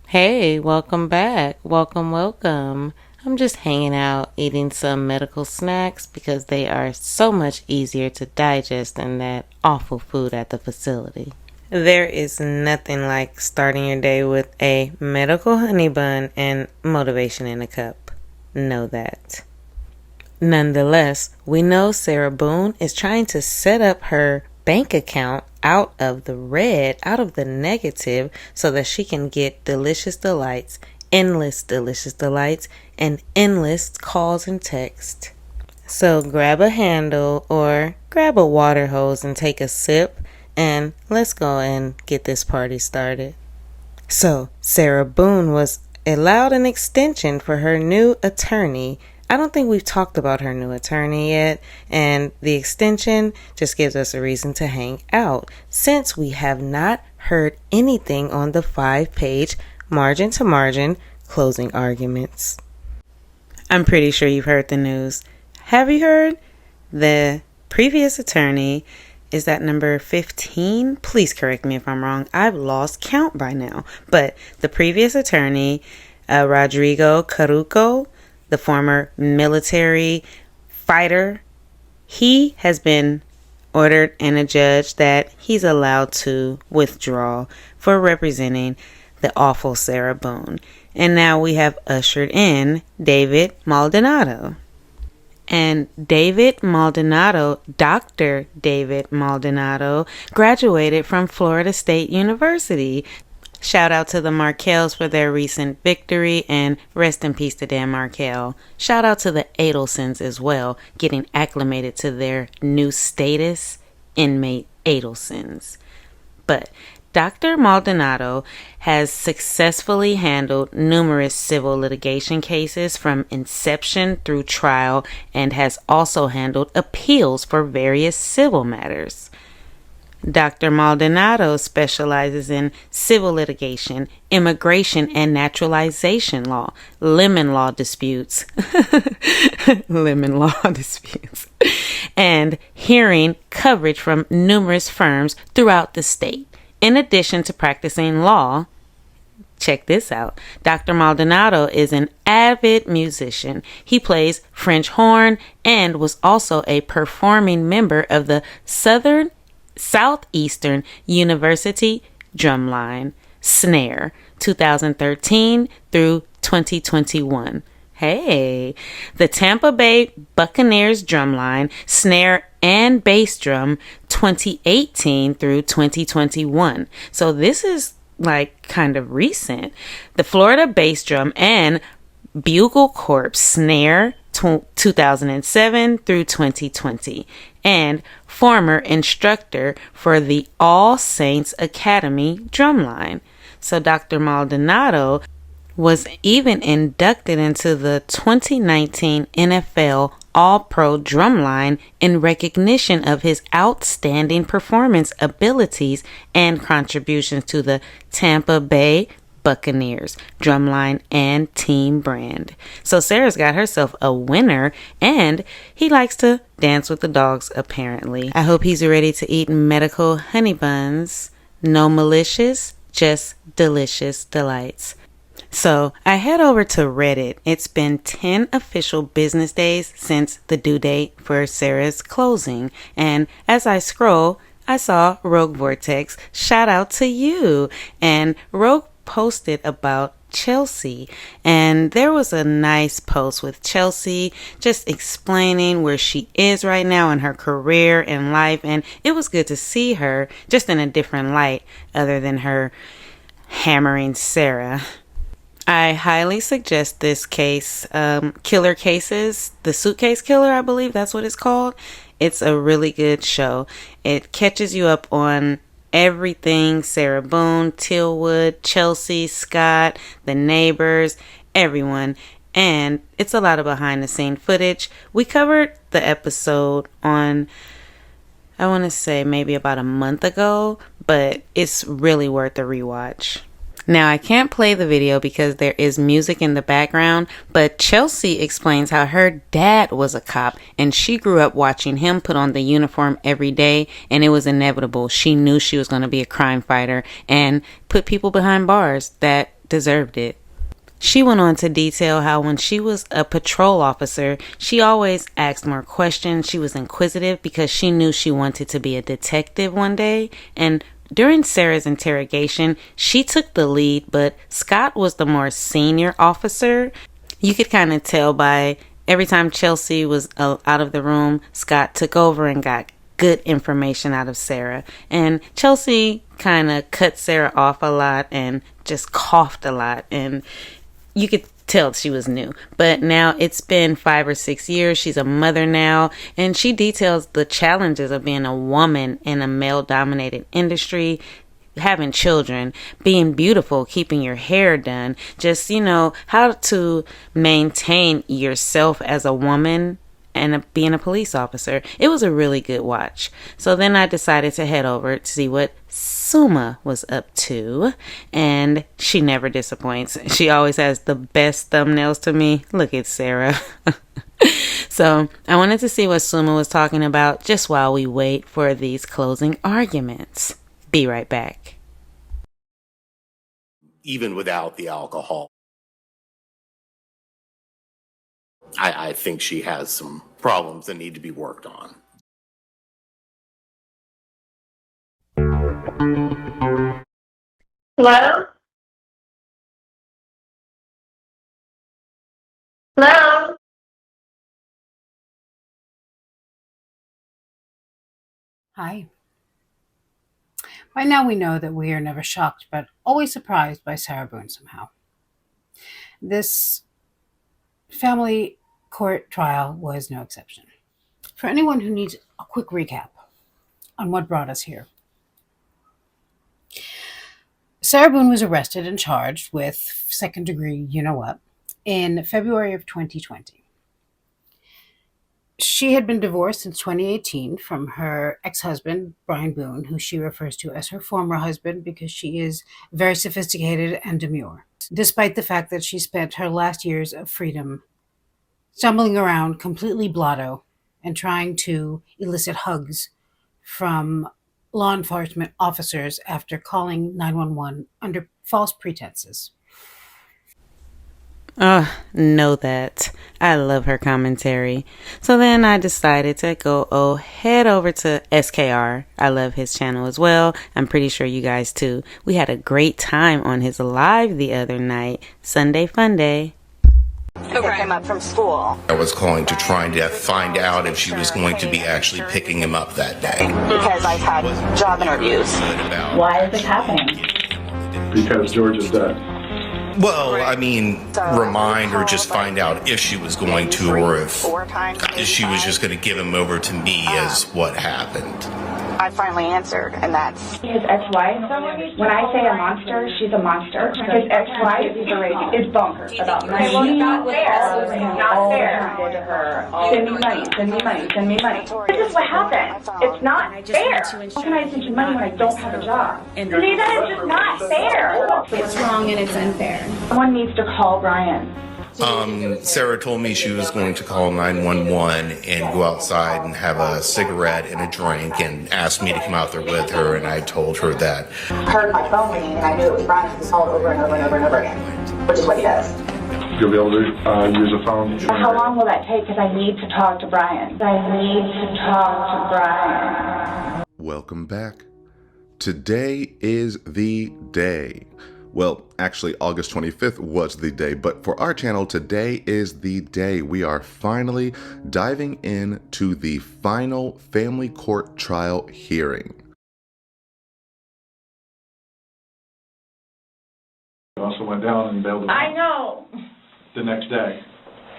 Hey, welcome back. Welcome. I'm just hanging out eating some medical snacks because they are so much easier to digest than that awful food at the facility. There is nothing like starting your day with a medical honey bun and motivation in a cup. Know that. Nonetheless, we know Sarah Boone is trying to set up her bank account out of the red, out of the negative, so that she can get delicious delights, endless delicious delights, and endless calls and texts. So grab a handle or grab a water hose and take a sip, and let's go and get this party started. So Sarah Boone was allowed an extension for her new attorney. I don't think we've talked about her new attorney yet, and the extension just gives us a reason to hang out, since we have not heard anything on the 5-page margin to margin closing arguments. I'm pretty sure you've heard the news. Have you heard? The previous attorney is that number 15? Please correct me if I'm wrong. I've lost count by now. But the previous attorney, Rodrigo Caruco, the former military fighter, he has been ordered and adjudged that he's allowed to withdraw for representing the awful Sarah Boone. And now we have ushered in David Maldonado. And David Maldonado, Dr. David Maldonado, graduated from Florida State University. Shout out to the Markells for their recent victory, and rest in peace to Dan Markel. Shout out to the Adelsons as well, getting acclimated to their new status, inmate Adelsons. But Dr. Maldonado has successfully handled numerous civil litigation cases from inception through trial, and has also handled appeals for various civil matters. Dr. Maldonado specializes in civil litigation, immigration and naturalization law, lemon law disputes, and hearing coverage from numerous firms throughout the state. In addition to practicing law, check this out, Dr. Maldonado is an avid musician. He plays French horn and was also a performing member of the Southeastern University Drumline Snare 2013 through 2021. Hey, the Tampa Bay Buccaneers Drumline Snare and Bass Drum 2018 through 2021. So this is like kind of recent. The Florida Bass Drum and Bugle Corps Snare 2007 through 2020, and former instructor for the All Saints Academy Drumline. So Dr. Maldonado was even inducted into the 2019 NFL All-Pro Drumline in recognition of his outstanding performance abilities and contributions to the Tampa Bay Buccaneers drumline and team brand. So Sarah's got herself a winner, and he likes to dance with the dogs apparently. I hope he's ready to eat medical honey buns. No malicious, just delicious delights. So I head over to Reddit. It's been 10 official business days since the due date for Sarah's closing, and as I scroll, I saw Rogue Vortex. Shout out to you. And Rogue posted about Chelsea, and there was a nice post with Chelsea just explaining where she is right now in her career and life, and it was good to see her just in a different light other than her hammering Sarah. I highly suggest this case, Killer Cases, The Suitcase Killer, I believe that's what it's called. It's a really good show. It catches you up on everything Sarah Boone, Tillwood, Chelsea, Scott, the neighbors, everyone. And it's a lot of behind the scene footage. We covered the episode on, I want to say maybe about a month ago, but it's really worth a rewatch. Now, I can't play the video because there is music in the background, but Chelsea explains how her dad was a cop and she grew up watching him put on the uniform every day, and it was inevitable. She knew she was going to be a crime fighter and put people behind bars that deserved it. She went on to detail how when she was a patrol officer, she always asked more questions. She was inquisitive because she knew she wanted to be a detective one day. And during Sarah's interrogation, she took the lead, but Scott was the more senior officer. You could kind of tell by every time Chelsea was out of the room, Scott took over and got good information out of Sarah. And Chelsea kind of cut Sarah off a lot and just coughed a lot. And you could tell she was new. But now it's been 5 or 6 years. She's a mother now. And she details the challenges of being a woman in a male-dominated industry, having children, being beautiful, keeping your hair done, just, how to maintain yourself as a woman and being a police officer. It was a really good watch. So then I decided to head over to see what Suma was up to, and she never disappoints. She always has the best thumbnails to me. Look at Sarah. So I wanted to see what Suma was talking about just while we wait for these closing arguments. Be right back. Even without the alcohol, I think she has some problems that need to be worked on. Hello? Hello? Hi. By now we know that we are never shocked, but always surprised by Sarah Boone somehow. This family court trial was no exception. For anyone who needs a quick recap on what brought us here, Sarah Boone was arrested and charged with second-degree you-know-what in February of 2020. She had been divorced since 2018 from her ex-husband, Brian Boone, who she refers to as her former husband because she is very sophisticated and demure, despite the fact that she spent her last years of freedom stumbling around completely blotto and trying to elicit hugs from law enforcement officers after calling 911 under false pretenses. Know that. I love her commentary. So then I decided to head over to SKR. I love his channel as well. I'm pretty sure you guys too. We had a great time on his live the other night. Sunday Fun Day. Pick him up from school. I was calling to try to find out if she was going to be actually picking him up that day. Because I've had job interviews. Why is it happening? Because George is dead. Well, I mean, remind or just find out if she was going to, or if she was just going to give him over to me as what happened. I finally answered, and that's... His ex-wife, when I say a monster, she's a monster. His ex-wife is bonkers about money. Well, it's not fair. It's not fair. Send me money, send me money, send me money. This is what happens. It's not fair. How can I send you money when I don't have a job? See, that is just not fair. It's wrong and it's unfair. Someone needs to call Brian. Sarah told me she was going to call 911 and go outside and have a cigarette and a drink and asked me to come out there with her, and I told her that. Heard my phone ringing, and I knew it was Brian because he called over and over and over and over again, which is what he does. You'll be able to use a phone. How long will that take? Because I need to talk to Brian. Welcome back. Today is the day. Well, actually, August 25th was the day, but for our channel, today is the day. We are finally diving into the final family court trial hearing. I also went down and bailed him I know. the next day.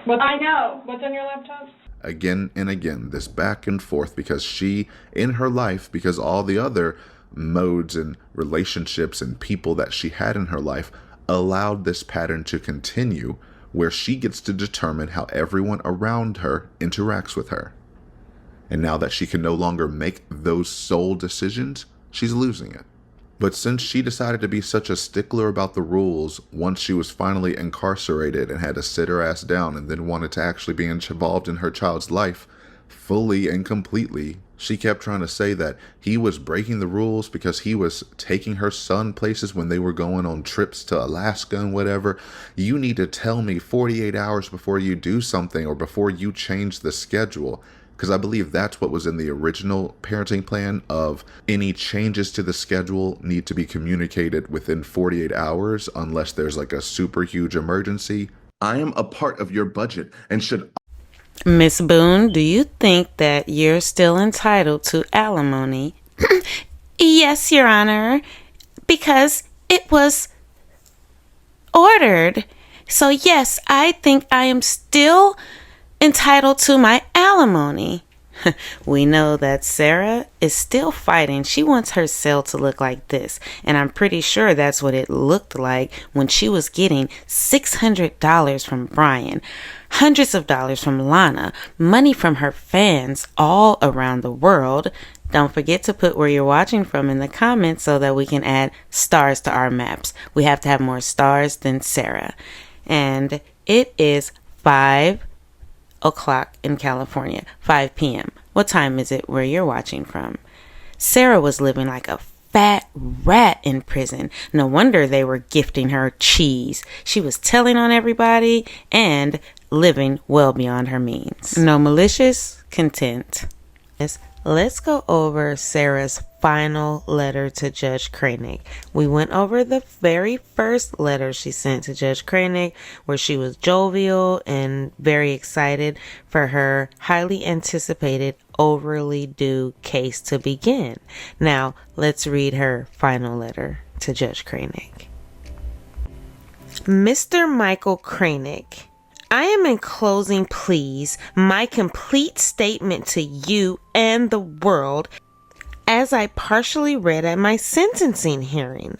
I know. What's on your laptop? Again and again, this back and forth, because she, in her life, because all the other modes and relationships and people that she had in her life allowed this pattern to continue, where she gets to determine how everyone around her interacts with her. And now that she can no longer make those sole decisions, she's losing it. But since she decided to be such a stickler about the rules once she was finally incarcerated and had to sit her ass down and then wanted to actually be involved in her child's life fully and completely, She kept trying to say that he was breaking the rules because he was taking her son places when they were going on trips to Alaska and whatever. You need to tell me 48 hours before you do something or before you change the schedule. Because I believe that's what was in the original parenting plan of any changes to the schedule need to be communicated within 48 hours unless there's like a super huge emergency. I am a part of your budget and should... Miss Boone, do you think that you're still entitled to alimony? Yes, Your Honor, because it was ordered. So yes, I think I am still entitled to my alimony. We know that Sarah is still fighting. She wants her cell to look like this. And I'm pretty sure that's what it looked like when she was getting $600 from Brian, hundreds of dollars from Lana, money from her fans all around the world. Don't forget to put where you're watching from in the comments so that we can add stars to our maps. We have to have more stars than Sarah. And it is 5 o'clock in California, 5 p.m. What time is it where you're watching from? Sarah was living like a fat rat in prison. No wonder they were gifting her cheese. She was telling on everybody and living well beyond her means. No malicious content. Let's go over Sarah's final letter to Judge Koenig. We went over the very first letter she sent to Judge Koenig, where she was jovial and very excited for her highly anticipated, overly due case to begin. Now, let's read her final letter to Judge Koenig. Mr. Michael Koenig, I am enclosing, please, my complete statement to you and the world as I partially read at my sentencing hearing.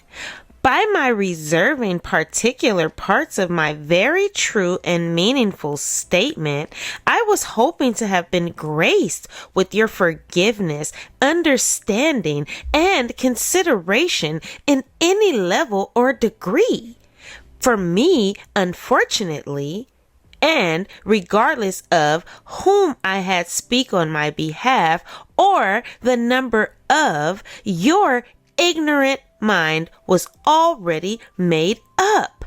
By my reserving particular parts of my very true and meaningful statement, I was hoping to have been graced with your forgiveness, understanding, and consideration in any level or degree. For me, unfortunately, and regardless of whom I had speak on my behalf or the number of, your ignorant mind was already made up.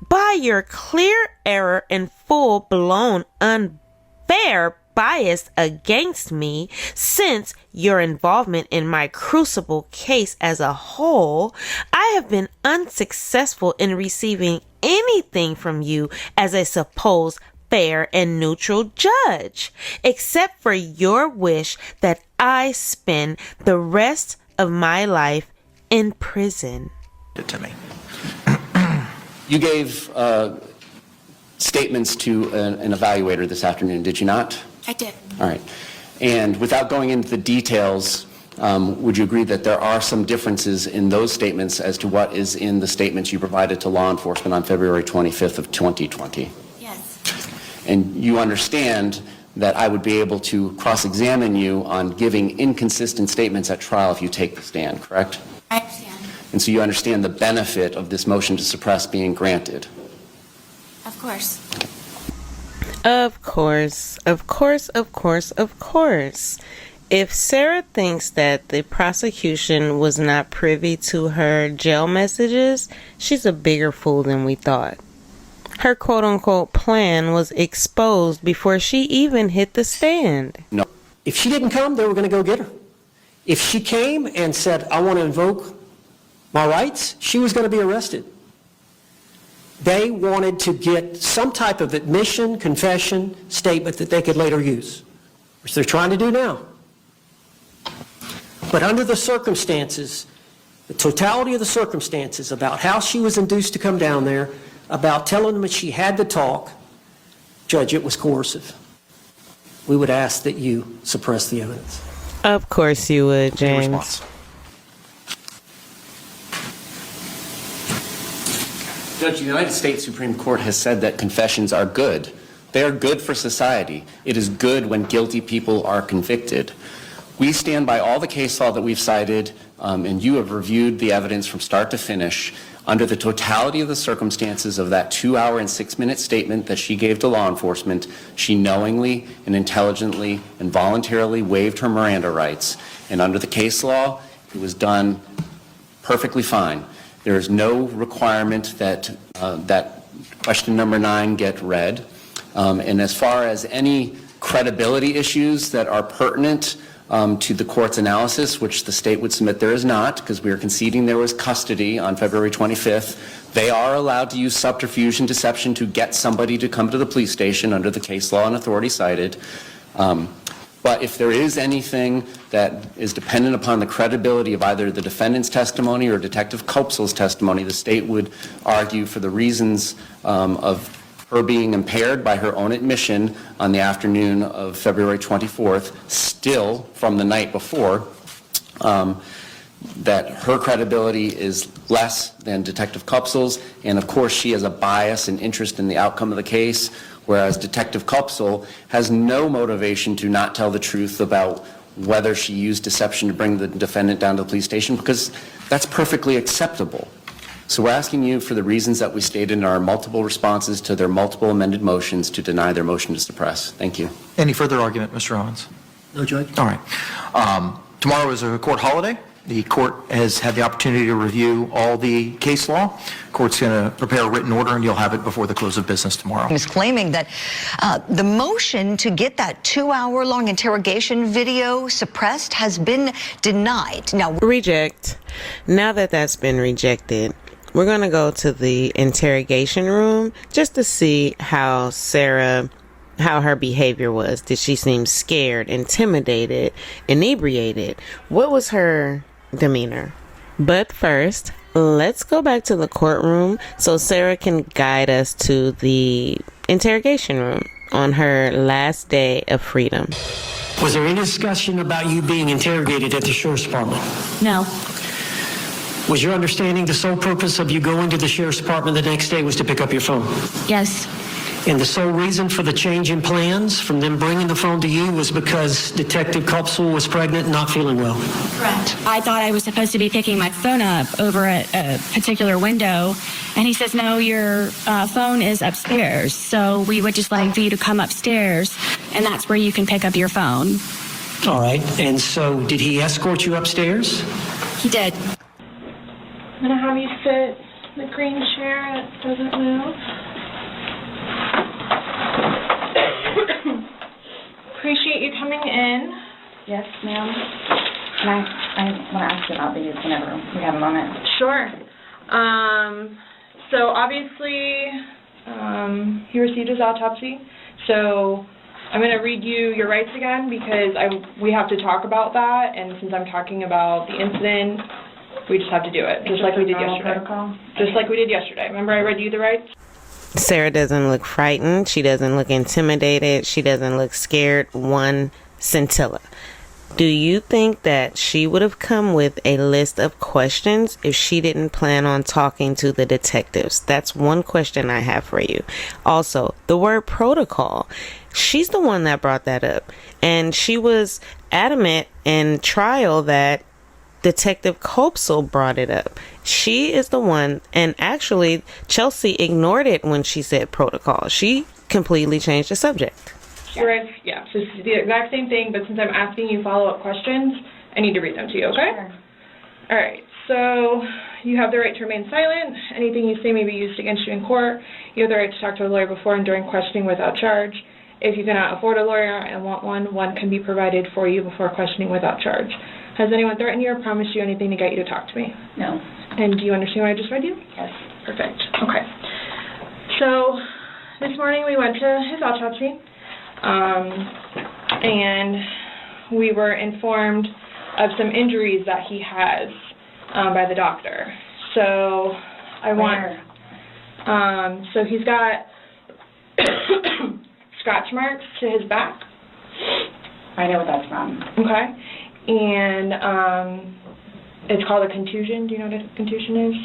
By your clear error and full-blown unfair bias against me, since your involvement in my crucible case as a whole, I have been unsuccessful in receiving anything from you as a supposed fair and neutral judge, except for your wish that I spend the rest of my life in prison. To me. You gave statements to an evaluator this afternoon, did you not? I did. All right. And without going into the details, would you agree that there are some differences in those statements as to what is in the statements you provided to law enforcement on February 25th of 2020? Yes. And you understand that I would be able to cross-examine you on giving inconsistent statements at trial if you take the stand, correct? I understand. And so you understand the benefit of this motion to suppress being granted? Of course. Of course, of course, of course, of course. If Sarah thinks that the prosecution was not privy to her jail messages, she's a bigger fool than we thought. Her quote-unquote plan was exposed before she even hit the stand. No. If she didn't come, they were going to go get her. If she came and said, I want to invoke my rights, she was going to be arrested. They wanted to get some type of admission, confession, statement that they could later use, which they're trying to do now. But under the circumstances, the totality of the circumstances about how she was induced to come down there, about telling them that she had to talk, Judge, it was coercive. We would ask that you suppress the evidence. Of course you would, James. Response. Judge, the United States Supreme Court has said that confessions are good. They are good for society. It is good when guilty people are convicted. We stand by all the case law that we've cited, and you have reviewed the evidence from start to finish under the totality of the circumstances of that 2-hour and 6-minute statement that she gave to law enforcement, she knowingly and intelligently and voluntarily waived her Miranda rights. And under the case law, it was done perfectly fine. There is no requirement that that question number 9 get read. And as far as any credibility issues that are pertinent to the court's analysis, which the state would submit there is not, because we are conceding there was custody on February 25th. They are allowed to use subterfuge and deception to get somebody to come to the police station under the case law and authority cited. But if there is anything that is dependent upon the credibility of either the defendant's testimony or Detective Kopsel's testimony, the state would argue for the reasons of her being impaired by her own admission on the afternoon of February 24th, still from the night before, that her credibility is less than Detective Kopsel's, and of course she has a bias and interest in the outcome of the case, whereas Detective Kopsel has no motivation to not tell the truth about whether she used deception to bring the defendant down to the police station, because that's perfectly acceptable. So we're asking you, for the reasons that we stated in our multiple responses to their multiple amended motions, to deny their motion to suppress. Thank you. Any further argument, Mr. Owens? No, Judge. All right. Tomorrow is a court holiday. The court has had the opportunity to review all the case law. Court's going to prepare a written order, and you'll have it before the close of business tomorrow. Is claiming that the motion to get that 2-hour-long interrogation video suppressed has been denied. Now, Reject. Now that that's been rejected, we're going to go to the interrogation room just to see how her behavior was. Did she seem scared, intimidated, inebriated? What was her demeanor? But first, let's go back to the courtroom so Sarah can guide us to the interrogation room on her last day of freedom. Was there any discussion about you being interrogated at the Sheriff's Department? No. Was your understanding the sole purpose of you going to the Sheriff's Department the next day was to pick up your phone? Yes. And the sole reason for the change in plans from them bringing the phone to you was because Detective Kopsel was pregnant and not feeling well? Correct. I thought I was supposed to be picking my phone up over at a particular window, and he says, no, your phone is upstairs, so we would just like for you to come upstairs, and that's where you can pick up your phone. All right. And so did he escort you upstairs? He did. I'm going to have you sit in the green chair that doesn't move. Appreciate you coming in. Yes, ma'am. I want to ask you about these whenever we have a moment. Sure. So obviously, he received his autopsy. So I'm going to read you your rights again because we have to talk about that. And since I'm talking about the incident, we just have to do it, just like we did yesterday. Just like we did yesterday. Remember I read you the rights? Sarah doesn't look frightened. She doesn't look intimidated. She doesn't look scared one scintilla. Do you think that she would have come with a list of questions if she didn't plan on talking to the detectives? That's one question I have for you. Also, the word protocol. She's the one that brought that up. And she was adamant in trial that Detective Kopsel brought it up. She is the one, and actually Chelsea ignored it when she said protocol. She completely changed the subject. Right. Yeah, so it's the exact same thing, but since I'm asking you follow-up questions, I need to read them to you, okay? Sure. All right, so you have the right to remain silent. Anything you say may be used against you in court. You have the right to talk to a lawyer before and during questioning without charge. If you cannot afford a lawyer and want one can be provided for you before questioning without charge. Has anyone threatened you or promised you anything to get you to talk to me? No. And do you understand what I just read you? Yes. Perfect. Okay. So this morning we went to his autopsy, and we were informed of some injuries that he has by the doctor. So so he's got scratch marks to his back. I know what that's from. Okay. And it's called a contusion. Do you know what a contusion is?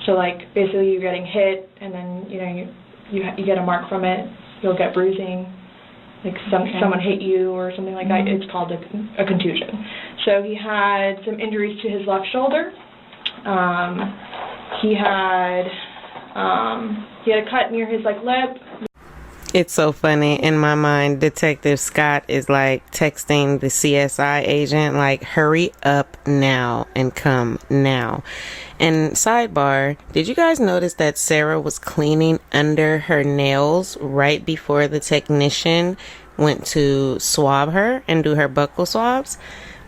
So like basically you're getting hit and then you get a mark from it. You'll get bruising. Like someone hit you or something like that. It's called a contusion. So he had some injuries to his left shoulder. he had a cut near his lip. It's so funny. In my mind, Detective Scott is texting the CSI agent hurry up now and come now. And sidebar, did you guys notice that Sarah was cleaning under her nails right before the technician went to swab her and do her buccal swabs?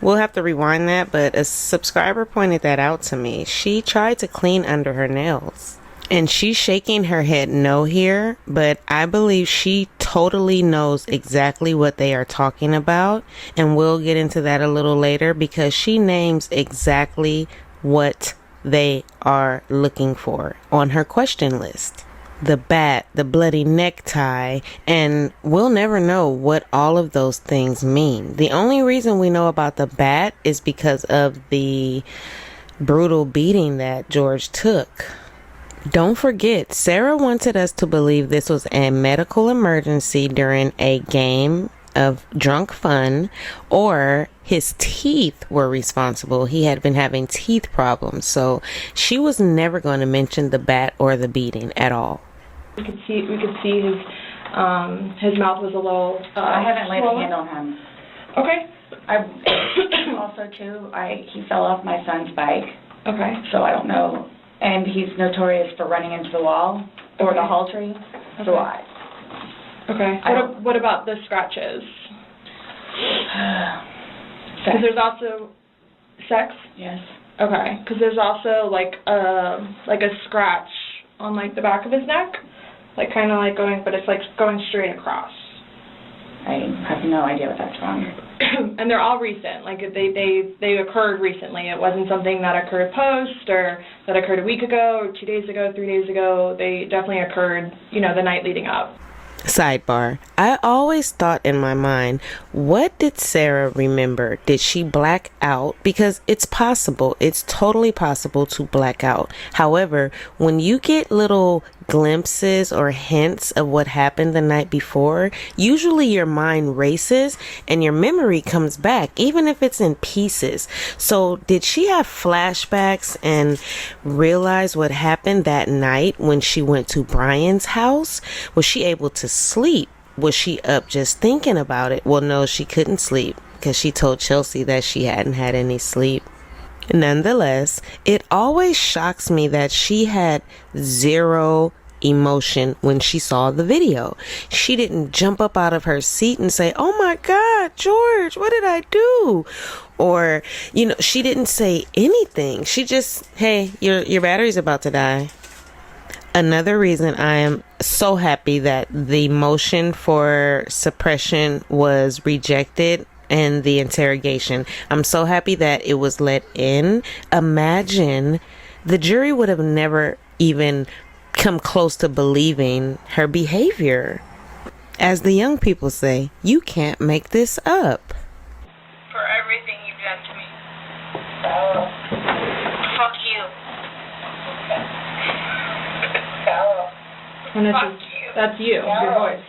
We'll have to rewind that, but a subscriber pointed that out to me. She tried to clean under her nails. And she's shaking her head no here, but I believe she totally knows exactly what they are talking about. And we'll get into that a little later because she names exactly what they are looking for on her question list. The bat, the bloody necktie, and we'll never know what all of those things mean. The only reason we know about the bat is because of the brutal beating that George took. Don't forget, Sarah wanted us to believe this was a medical emergency during a game of drunk fun, or his teeth were responsible. He had been having teeth problems, so she was never going to mention the bat or the beating at all. We could see his mouth was a little. I haven't laid a swollen. hand on him. Okay. Also, too, he fell off my son's bike. Okay. So I don't know. And he's notorious for running into the wall or the hall tree. Okay. So Okay. What about the scratches? Because there's also sex. Yes. Okay. Because there's also a scratch on the back of his neck, kind of going, but it's going straight across. I have no idea what that's from. And they're all recent. They occurred recently. It wasn't something that occurred post or that occurred a week ago or 2 days ago, 3 days ago. They definitely occurred, the night leading up. Sidebar, I always thought in my mind, what did Sarah remember? Did she black out? Because it's possible. It's totally possible to black out. However, when you get little glimpses or hints of what happened the night before, usually your mind races and your memory comes back, even if it's in pieces. So did she have flashbacks and realize what happened that night when she went to Brian's house? Was she able to sleep? Was she up just thinking about it? Well, no, she couldn't sleep because she told Chelsea that she hadn't had any sleep. Nonetheless, it always shocks me that she had zero emotion when she saw the video. She didn't jump up out of her seat and say, "Oh my God, George, what did I do?" Or, she didn't say anything. She just, "Hey, your battery's about to die." Another reason I am so happy that the motion for suppression was rejected in the interrogation. I'm so happy that it was let in. Imagine the jury would have never even come close to believing her behavior. As the young people say, you can't make this up. For everything you've done to me. Fuck you. And that's you, your voice.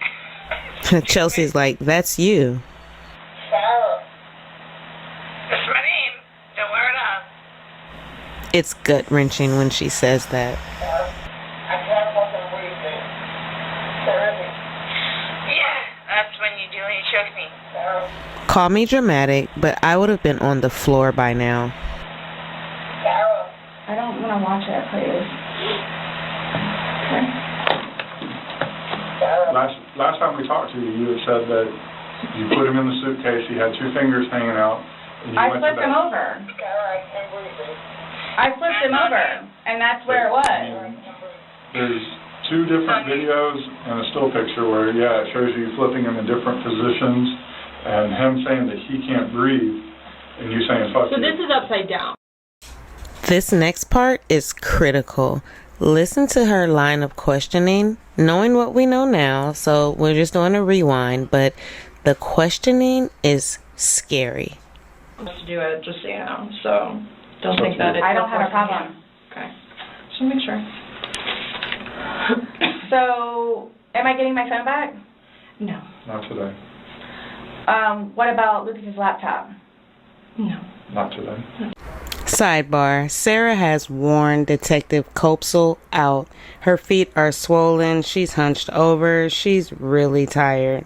Chelsea's like, "That's you." That's my name. Don't wear it up. It's gut-wrenching when she says that. Yeah, that's when you do when you choke me. Call me dramatic, but I would have been on the floor by now. I don't want to watch it, please. Okay. Last time we talked to you, you had said that you put him in the suitcase, he had two fingers hanging out. And I flipped him over. I flipped him over, and that's where it was. There's two different videos and a still picture where, it shows you flipping him in different positions and him saying that he can't breathe and you saying fuck you. So this is upside down. This next part is critical. Listen to her line of questioning, knowing what we know now, so we're just doing a rewind, but the questioning is scary. To do it, just so you know. So don't think that it's. I don't have a problem. Okay. Just make sure. So, am I getting my phone back? No. Not today. What about Lucas's laptop? No. Not today. Sidebar, Sarah has worn Detective Counsel out. Her feet are swollen, she's hunched over, she's really tired.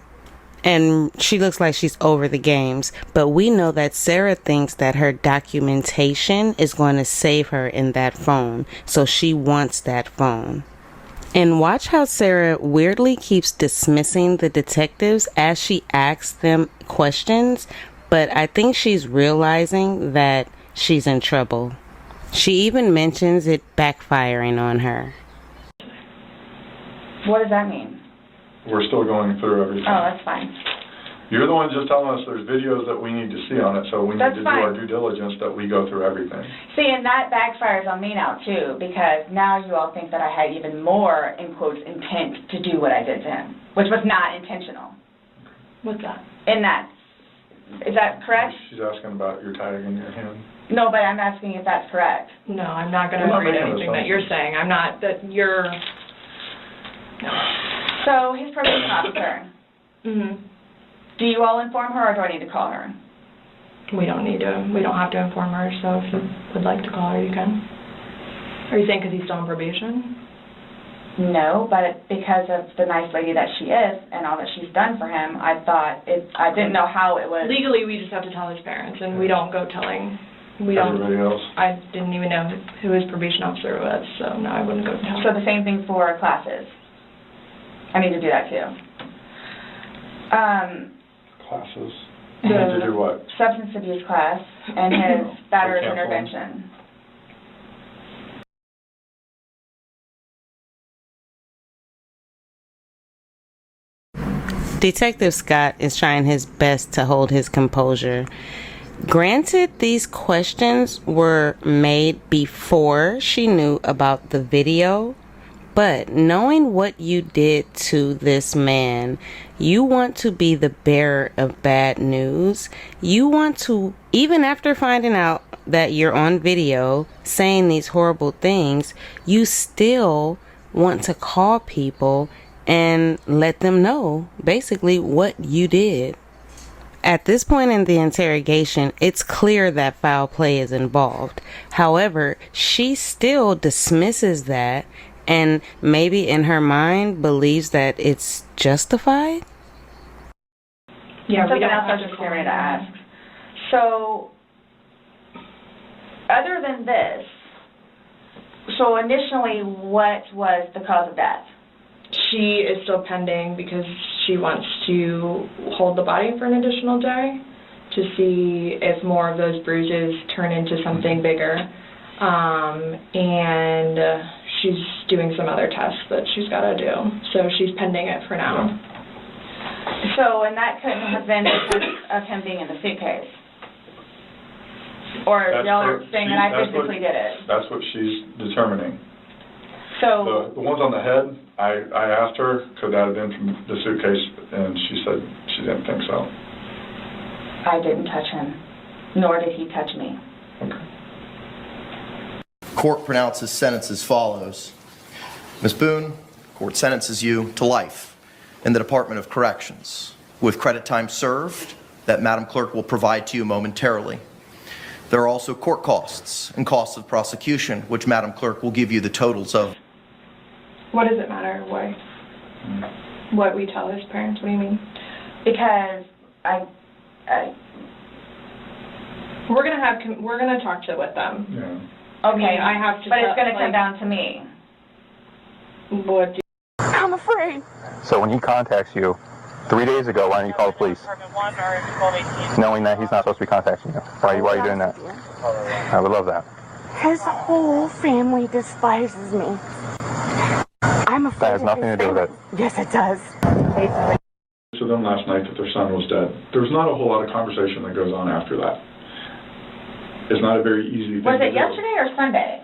And she looks like she's over the games. But we know that Sarah thinks that her documentation is going to save her in that phone. So she wants that phone. And watch how Sarah weirdly keeps dismissing the detectives as she asks them questions. But I think she's realizing that she's in trouble. She even mentions it backfiring on her. What does that mean? We're still going through everything. Oh, that's fine. You're the one just telling us there's videos that we need to see on it, so we need to do our due diligence that we go through everything. See, and that backfires on me now, too, because now you all think that I had even more, in quotes, intent to do what I did to him, which was not intentional. What's that? In that. Is that correct? She's asking about your tag in your hand. No, but I'm asking if that's correct. No, I'm not going to agree to anything that you're saying. I'm not, that you're... No. So, his probation officer. Do you all inform her, or do I need to call her? We don't have to inform her, so if you would like to call her, you can. Are you saying because he's still on probation? No, but because of the nice lady that she is and all that she's done for him, I didn't know how it was. Legally, we just have to tell his parents, and we don't go telling. Everybody else? I didn't even know who his probation officer was, so no, I wouldn't go tell. So the same thing for classes. I need to do that too. Classes? You need to do what? Substance abuse class and his battered intervention. Detective Scott is trying his best to hold his composure. Granted, these questions were made before she knew about the video, but knowing what you did to this man, you want to be the bearer of bad news. You want to, even after finding out that you're on video saying these horrible things, you still want to call people and let them know basically what you did. At this point in the interrogation, it's clear that foul play is involved. However, she still dismisses that and maybe in her mind believes that it's justified. Yeah, something else I was just getting ready to ask. So, other than this, so initially, what was the cause of death? She is still pending because she wants to hold the body for an additional day to see if more of those bruises turn into something bigger. And she's doing some other tests that she's got to do. So she's pending it for now. So, and that couldn't have been because of him being in the suitcase? Or y'all are saying that I physically did it? That's what she's determining. So the ones on the head, I asked her, could that have been from the suitcase, and she said she didn't think so. I didn't touch him, nor did he touch me. Okay. Court pronounces sentence as follows. Ms. Boone, court sentences you to life in the Department of Corrections, with credit time served that Madam Clerk will provide to you momentarily. There are also court costs and costs of prosecution, which Madam Clerk will give you the totals of. What does it matter what we tell his parents? What do you mean? Because we're gonna talk with them. Yeah. Okay, I have to. But it's gonna come down to me. What? I'm afraid. So when he contacts you 3 days ago, why don't you call the police? Knowing that he's not supposed to be contacting you. Why are you doing that? I would love that. His whole family despises me. I'm afraid. That has nothing to do with it. Yes, it does. To them last night that their son was dead. There's not a whole lot of conversation that goes on after that. It's not a very easy thing Was to it do. yesterday or Sunday?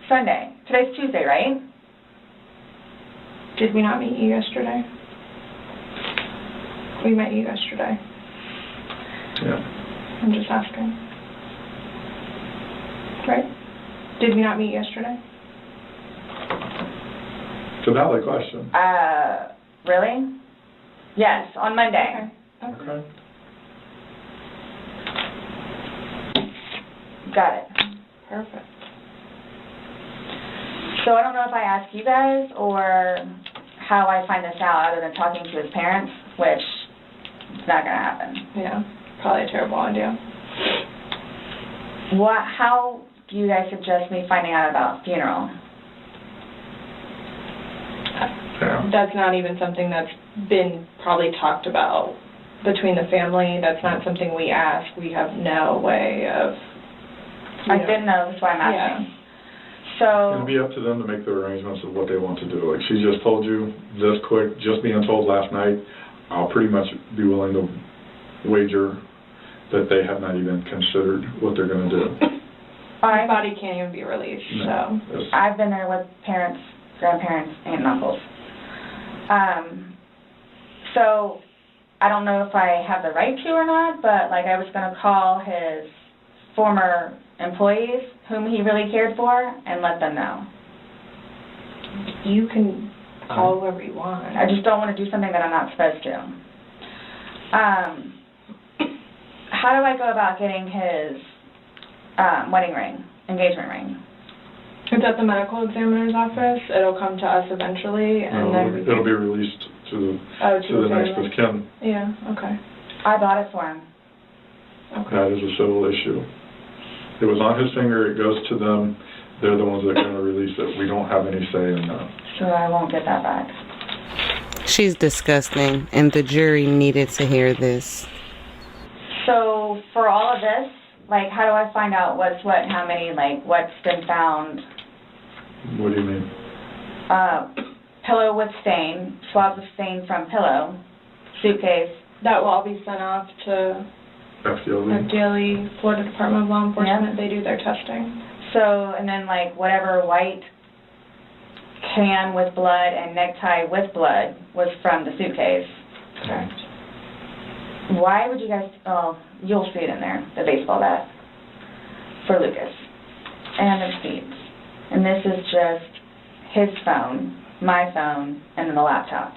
Sunday. Today's Tuesday, right? Did we not meet you yesterday? We met you yesterday. Yeah. I'm just asking. Right? Did we not meet yesterday? It's a valid question. Really? Yes, on Monday. Okay. Got it. Perfect. So I don't know if I ask you guys or how I find this out other than talking to his parents, which is not going to happen. Yeah, probably a terrible idea. How do you guys suggest me finding out about funeral? That's not even something that's been probably talked about between the family. That's not something we ask. We have no way of... I didn't know, that's why I'm asking. So... It'll be up to them to make the arrangements of what they want to do. Like she just told you this quick, just being told last night, I'll pretty much be willing to wager that they have not even considered what they're going to do. His body can't even be released, No, so... I've been there with parents, grandparents, aunt and uncles. So, I don't know if I have the right to or not, but like I was going to call his former employees, whom he really cared for, and let them know. You can call whoever you want. I just don't want to do something that I'm not supposed to. How do I go about getting his wedding ring, engagement ring? It's at the medical examiner's office. It'll come to us eventually, and then It'll be released to the next of kin. Yeah, okay. I bought it for him. Okay. That is a civil issue. It was on his finger. It goes to them. They're the ones that are going to release it. We don't have any say in that. So I won't get that back. She's disgusting, and the jury needed to hear this. So for all of this, like, how do I find out what's what, how many, like, what's been found? What do you mean? Pillow with stain, swabs of stain from pillow, suitcase. That will all be sent off to FDLE, Florida Department of Law Enforcement. They do their testing. So, and then, like, whatever white can with blood and necktie with blood was from the suitcase. Correct. Why would you guys, you'll see it in there, the baseball bat, for Lucas, and the receipts. And this is just his phone, my phone, and then the laptop.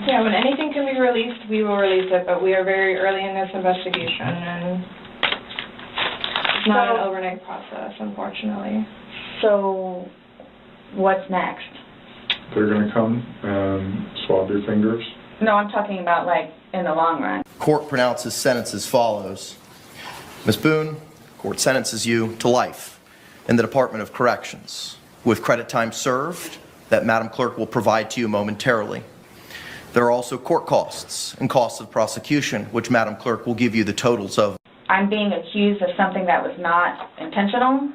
Yeah, when anything can be released, we will release it, but we are very early in this investigation, and it's not an overnight process, unfortunately. So, what's next? They're going to come and swab your fingers. No, I'm talking about, like, in the long run. Court pronounces sentence as follows. Ms. Boone, court sentences you to life in the Department of Corrections with credit time served that Madam Clerk will provide to you momentarily. There are also court costs and costs of prosecution, which Madam Clerk will give you the totals of. I'm being accused of something that was not intentional.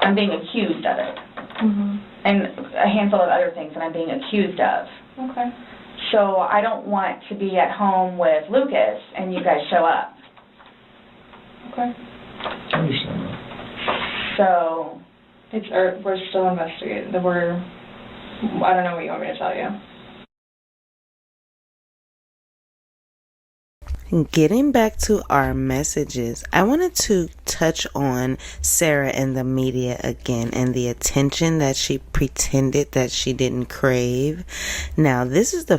I'm being accused of it. Mm-hmm. And a handful of other things that I'm being accused of. Okay. So I don't want to be at home with Lucas and you guys show up. Okay. I understand that. So... we're still investigating. I don't know what you want me to tell you. Getting back to our messages, I wanted to touch on Sarah and the media again and the attention that she pretended that she didn't crave. Now, this is the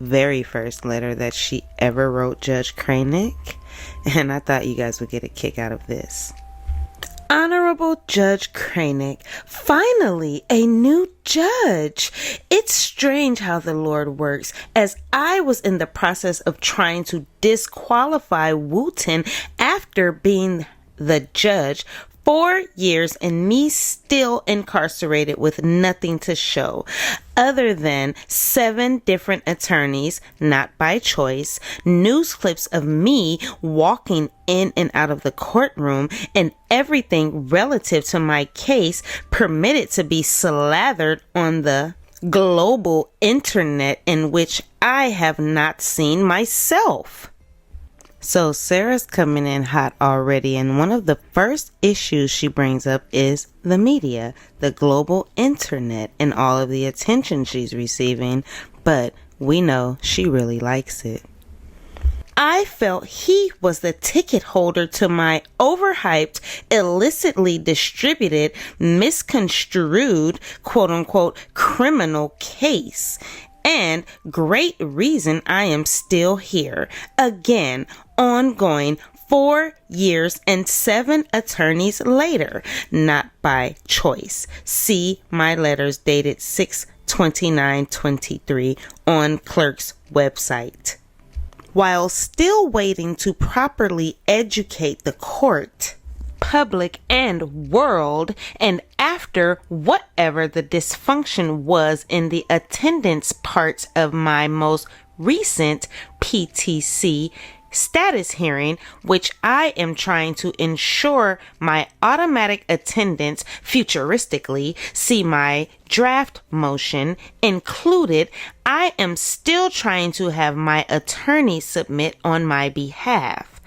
very first letter that she ever wrote Judge Cranick, and I thought you guys would get a kick out of this. Honorable Judge Cranick, finally a new judge. It's strange how the Lord works, as I was in the process of trying to disqualify Wooten after being the judge 4 years and me still incarcerated with nothing to show other than 7 different attorneys, not by choice, news clips of me walking in and out of the courtroom, and everything relative to my case permitted to be slathered on the global internet in which I have not seen myself. So Sarah's coming in hot already, and one of the first issues she brings up is the media, the global internet, and all of the attention she's receiving, but we know she really likes it. I felt he was the ticket holder to my overhyped, illicitly distributed, misconstrued, quote-unquote, criminal case. And great reason I am still here. Again, ongoing 4 years and 7 attorneys later, not by choice. See my letters dated 6/29/23 on clerk's website. While still waiting to properly educate the court, public, and world, and after whatever the dysfunction was in the attendance parts of my most recent PTC status hearing, which I am trying to ensure my automatic attendance futuristically, see my draft motion included, I am still trying to have my attorney submit on my behalf.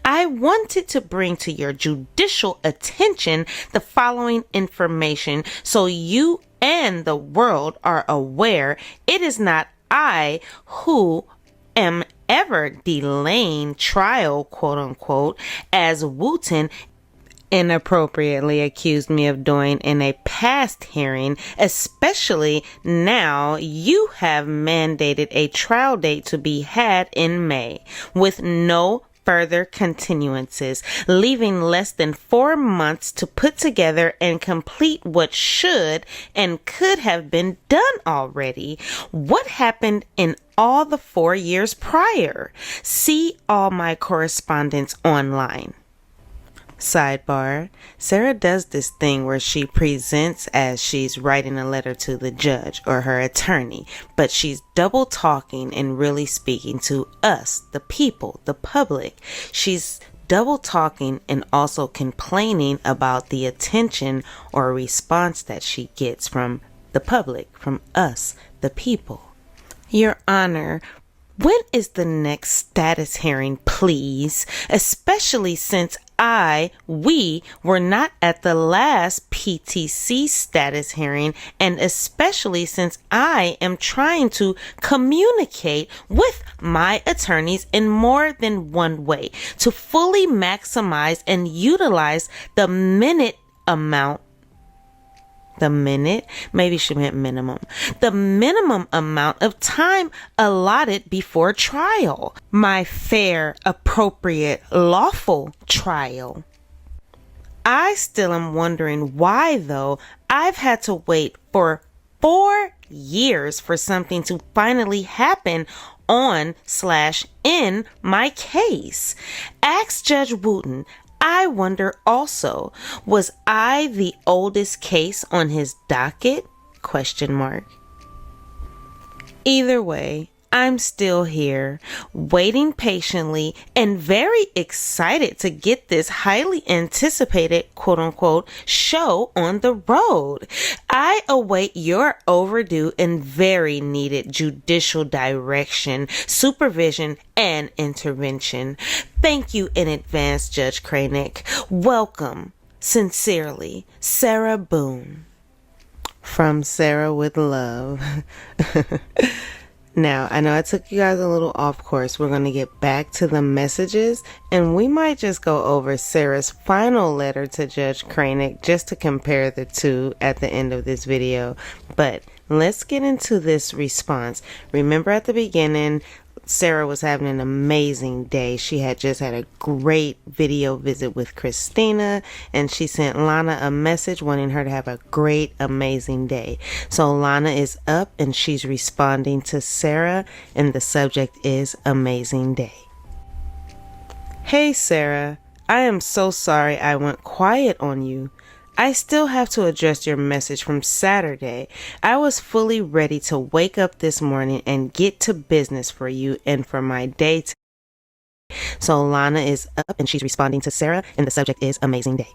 I wanted to bring to your judicial attention the following information so you and the world are aware it is not I who am ever delaying trial, quote unquote, as Wooten inappropriately accused me of doing in a past hearing, especially now you have mandated a trial date to be had in May with no further continuances, leaving less than 4 months to put together and complete what should and could have been done already. What happened in all the 4 years prior? See all my correspondence online. Sidebar, Sarah does this thing where she presents as she's writing a letter to the judge or her attorney, but she's double talking and really speaking to us, the people, the public. She's double talking and also complaining about the attention or response that she gets from the public, from us, the people. Your Honor, when is the next status hearing, please? Especially since we were not at the last PTC status hearing, and especially since I am trying to communicate with my attorneys in more than one way to fully maximize and utilize the minute amount. Maybe she meant minimum. The minimum amount of time allotted before trial. My fair, appropriate, lawful trial. I still am wondering why, though, I've had to wait for 4 years for something to finally happen on/in my case. Ask Judge Wooten. I wonder also, was I the oldest case on his docket? ? Either way, I'm still here, waiting patiently and very excited to get this highly anticipated, quote unquote, show on the road. I await your overdue and very needed judicial direction, supervision, and intervention. Thank you in advance, Judge Cranick. Welcome, sincerely, Sarah Boone. From Sarah with love. Now, I know I took you guys a little off course. We're going to get back to the messages, and we might just go over Sarah's final letter to Judge Cranick just to compare the two at the end of this video. But let's get into this response. Remember at the beginning, Sarah was having an amazing day. She had just had a great video visit with Christina, and she sent Lana a message wanting her to have a great, amazing day. So Lana is up and she's responding to Sarah, and the subject is amazing day. Hey Sarah, I am so sorry I went quiet on you. I still have to address your message from Saturday. I was fully ready to wake up this morning and get to business for you and for my day. So Lana is up and she's responding to Sarah, and the subject is amazing day.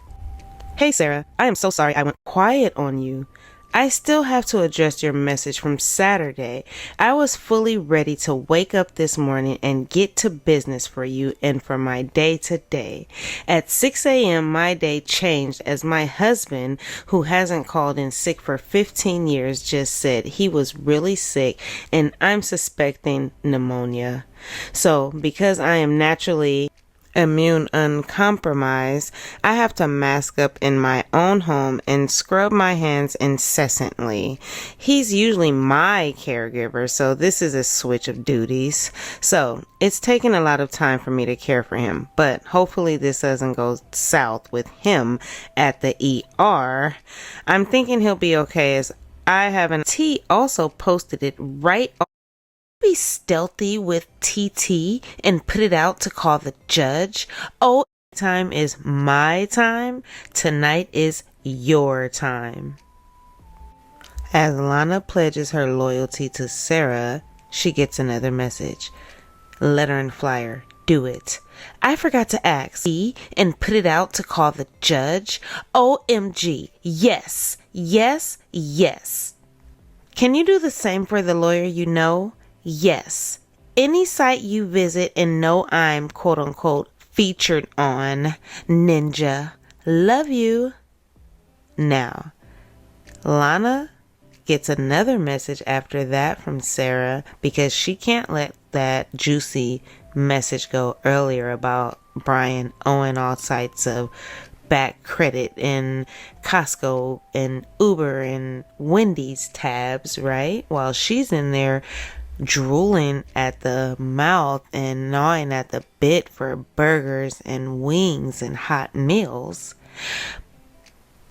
Hey Sarah, I am so sorry I went quiet on you. I still have to address your message from Saturday. I was fully ready to wake up this morning and get to business for you and for my day today. At 6 a.m., my day changed as my husband, who hasn't called in sick for 15 years, just said he was really sick and I'm suspecting pneumonia. So, because I am naturally immune uncompromised, I have to mask up in my own home and scrub my hands incessantly. He's usually my caregiver, so this is a switch of duties. So it's taken a lot of time for me to care for him, but hopefully this doesn't go south with him at the ER. I'm thinking he'll be okay, as I have an T also posted it right off. Be stealthy with TT and put it out to call the judge. Oh, time is my time. Tonight is your time. As Lana pledges her loyalty to Sarah, she gets another message. Letter and flyer. Do it. I forgot to ask. And put it out to call the judge. OMG. Yes. Yes. Yes. Can you do the same for the lawyer you know? Yes. Any site you visit and know I'm quote unquote featured on. Ninja. Love you. Now, Lana gets another message after that from Sarah because she can't let that juicy message go earlier about Brian owing all sites of back credit in Costco and Uber and Wendy's tabs, right? While she's in there drooling at the mouth and gnawing at the bit for burgers and wings and hot meals.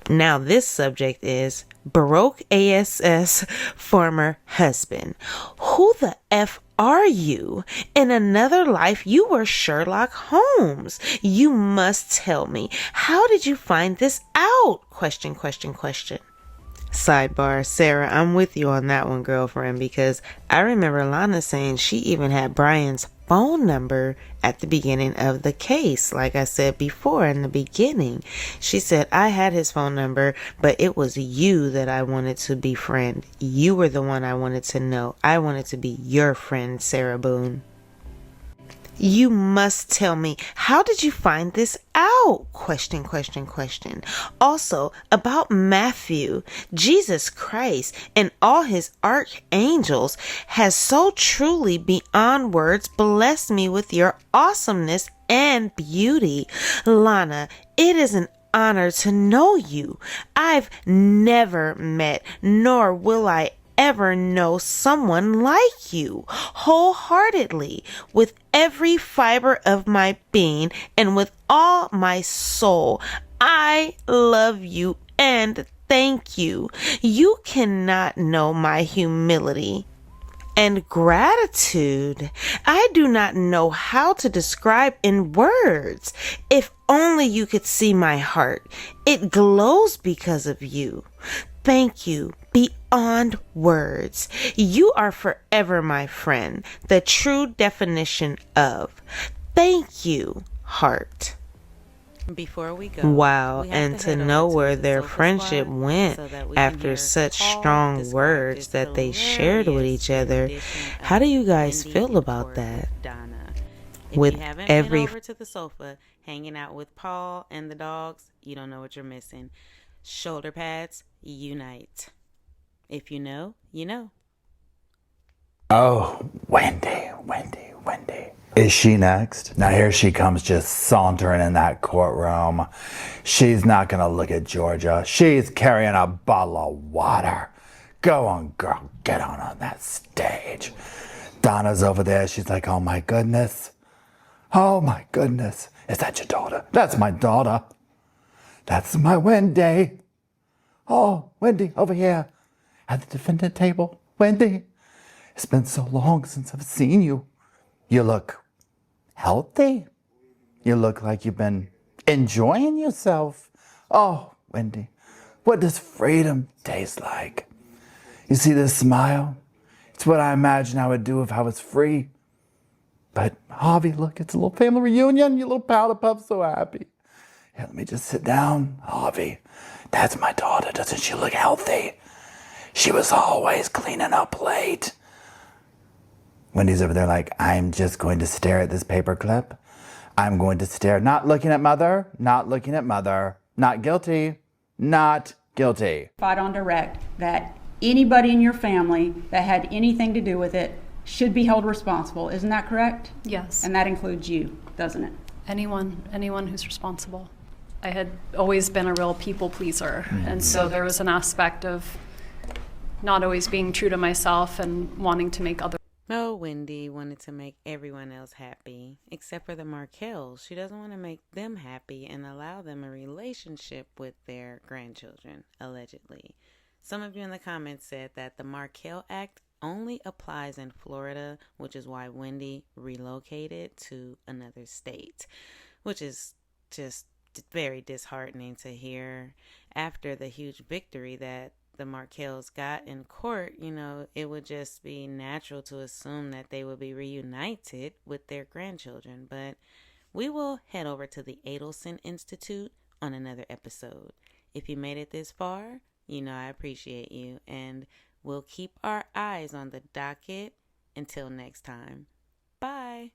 Now this subject is Baroque ASS former husband. Who the F are you? In another life, you were Sherlock Holmes. You must tell me. How did you find this out? Question. Sidebar, Sarah, I'm with you on that one, girlfriend, because I remember Lana saying she even had Brian's phone number at the beginning of the case. Like I said before in the beginning, she said, I had his phone number, but it was you that I wanted to befriend. You were the one I wanted to know. I wanted to be your friend, Sarah Boone. You must tell me, how did you find this out? Question. Also, about Matthew, Jesus Christ and all his archangels has so truly beyond words blessed me with your awesomeness and beauty. Lana, it is an honor to know you. I've never met, nor will I ever know someone like you wholeheartedly, with every fiber of my being and with all my soul. I love you and thank you. You cannot know my humility and gratitude. I do not know how to describe in words. If only you could see my heart. It glows because of you. Thank you beyond words. You are forever my friend, the true definition of. Thank you, heart. Before we go, wow, and to know where their friendship went after such strong words that they shared with each other. How do you guys feel about that? With every over to the sofa, hanging out with Paul and the dogs, you don't know what you're missing. Shoulder pads unite. If you know, you know. Oh, Wendy. Is she next? Now here she comes just sauntering in that courtroom. She's not gonna look at Georgia. She's carrying a bottle of water. Go on, girl, get on that stage. Donna's over there. She's like, oh my goodness. Is that your daughter? That's my daughter. That's my Wendy. Oh, Wendy, over here at the defendant table. Wendy, it's been so long since I've seen you. You look healthy. You look like you've been enjoying yourself. Oh, Wendy, what does freedom taste like? You see this smile? It's what I imagine I would do if I was free. But Harvey, look, it's a little family reunion. You little powder puff, so happy. Here, let me just sit down. Harvey, that's my daughter. Doesn't she look healthy? She was always cleaning up plate. Wendy's over there like, I'm just going to stare at this paper clip. I'm going to stare, not looking at mother, not guilty, not guilty. Fight on direct that anybody in your family that had anything to do with it should be held responsible. Isn't that correct? Yes. And that includes you, doesn't it? Anyone who's responsible. I had always been a real people pleaser, and so there was an aspect of not always being true to myself and wanting to make others. Oh, Wendy wanted to make everyone else happy, except for the Markells. She doesn't want to make them happy and allow them a relationship with their grandchildren, allegedly. Some of you in the comments said that the Markell Act only applies in Florida, which is why Wendy relocated to another state, which is just very disheartening to hear. After the huge victory that the Markells got in court, it would just be natural to assume that they would be reunited with their grandchildren. But we will head over to the Adelson Institute on another episode. If you made it this far, I appreciate you, and we'll keep our eyes on the docket until next time. Bye.